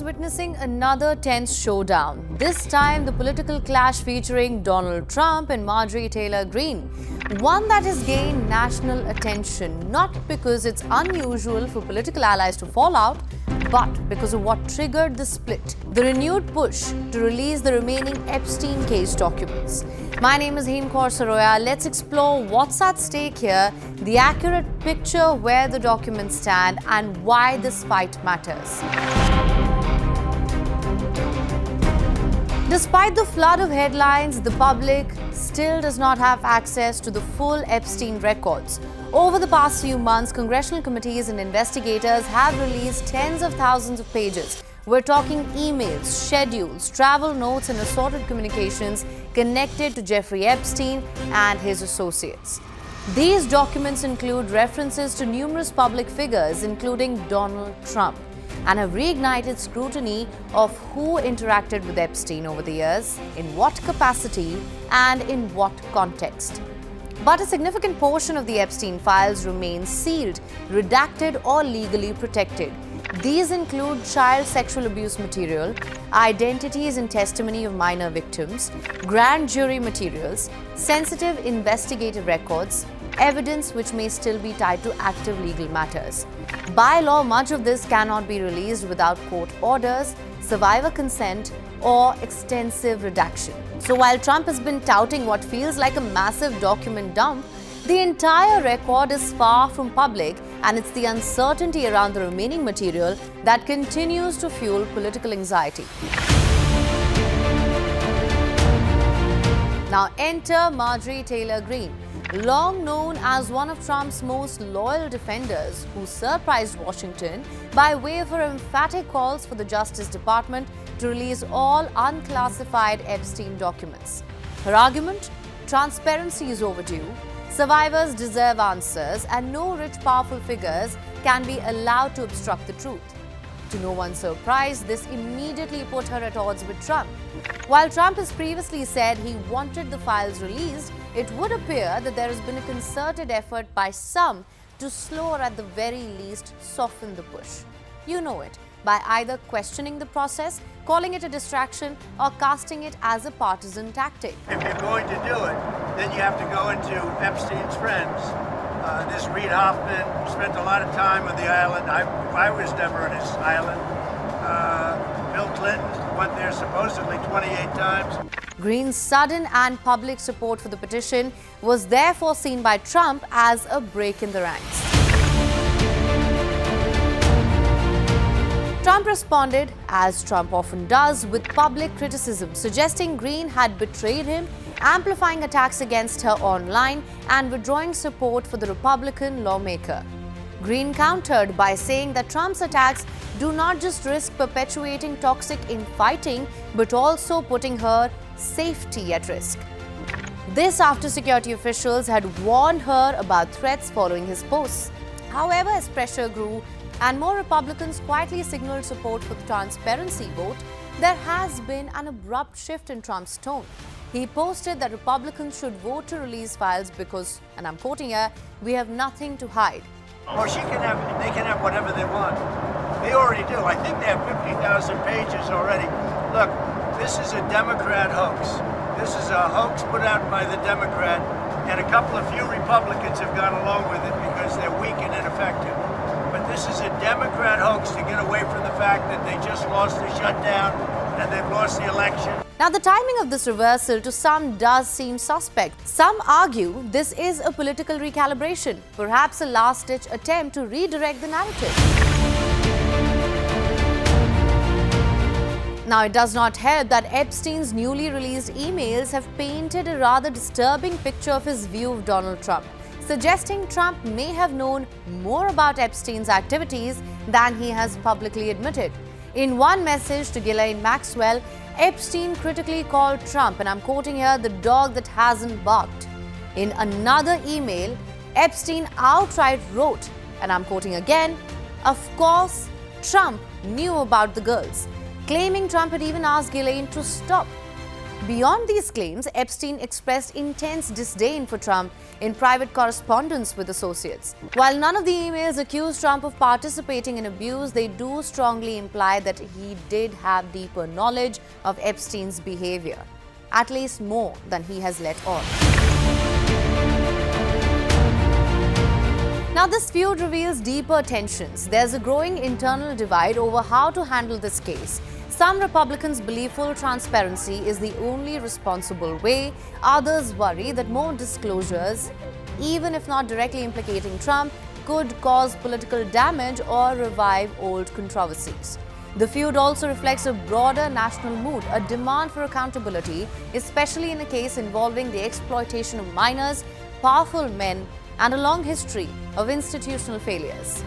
is witnessing another tense showdown. This time, the political clash featuring Donald Trump and Marjorie Taylor Greene. One that has gained national attention, not because it's unusual for political allies to fall out, but because of what triggered the split, the renewed push to release the remaining Epstein case documents. My name is Hemkaur Saroya. Let's explore what's at stake here, the accurate picture where the documents stand, and why this fight matters. Despite the flood of headlines, the public still does not have access to the full Epstein records. Over the past few months, congressional committees and investigators have released tens of thousands of pages. We're talking emails, schedules, travel notes, and assorted communications connected to Jeffrey Epstein and his associates. These documents include references to numerous public figures, including Donald Trump, and have reignited scrutiny of who interacted with Epstein over the years, in what capacity, and in what context. But a significant portion of the Epstein files remains sealed, redacted, or legally protected. These include child sexual abuse material, identities and testimony of minor victims, grand jury materials, sensitive investigative records, evidence which may still be tied to active legal matters. By law, much of this cannot be released without court orders, survivor consent, or extensive redaction. So while Trump has been touting what feels like a massive document dump, the entire record is far from public, and it's the uncertainty around the remaining material that continues to fuel political anxiety. Now enter Marjorie Taylor Greene, long known as one of Trump's most loyal defenders, who surprised Washington by way of her emphatic calls for the Justice Department to release all unclassified Epstein documents. Her argument? Transparency is overdue, survivors deserve answers, and no rich, powerful figures can be allowed to obstruct the truth. To no one's surprise, this immediately put her at odds with Trump. While Trump has previously said he wanted the files released, it would appear that there has been a concerted effort by some to slow or at the very least soften the push. You know it, by either questioning the process, calling it a distraction, or casting it as a partisan tactic. If you're going to do it, then you have to go into Epstein's friends. This Reid Hoffman spent a lot of time on the island. I was never on his island. Bill Clinton went there supposedly 28 times. Greene's sudden and public support for the petition was therefore seen by Trump as a break in the ranks. Trump responded, as Trump often does, with public criticism, suggesting Greene had betrayed him, amplifying attacks against her online, and withdrawing support for the Republican lawmaker. Greene countered by saying that Trump's attacks do not just risk perpetuating toxic infighting, but also putting her safety at risk. This after security officials had warned her about threats following his posts. However, as pressure grew and more Republicans quietly signaled support for the transparency vote, there has been an abrupt shift in Trump's tone. He posted that Republicans should vote to release files because, and I'm quoting here, "we have nothing to hide." Well, they can have whatever they want. They already do. I think they have 50,000 pages already. Look, this is a Democrat hoax. This is a hoax put out by the Democrat, and a couple of few Republicans have gone along with it because they're weak and ineffective. But this is a Democrat hoax to get away from the fact that they just lost the shutdown and they've lost the election. Now, the timing of this reversal to some does seem suspect. Some argue this is a political recalibration, perhaps a last-ditch attempt to redirect the narrative. Now, it does not help that Epstein's newly released emails have painted a rather disturbing picture of his view of Donald Trump, suggesting Trump may have known more about Epstein's activities than he has publicly admitted. In one message to Ghislaine Maxwell, Epstein critically called Trump, and I'm quoting here, "the dog that hasn't barked." In another email, Epstein outright wrote, and I'm quoting again, "of course, Trump knew about the girls," claiming Trump had even asked Ghislaine to stop. Beyond these claims, Epstein expressed intense disdain for Trump in private correspondence with associates. While none of the emails accuse Trump of participating in abuse, they do strongly imply that he did have deeper knowledge of Epstein's behavior, at least more than he has let on. Now, this feud reveals deeper tensions. There's a growing internal divide over how to handle this case. Some Republicans believe full transparency is the only responsible way. Others worry that more disclosures, even if not directly implicating Trump, could cause political damage or revive old controversies. The feud also reflects a broader national mood, a demand for accountability, especially in a case involving the exploitation of minors, powerful men, and a long history of institutional failures.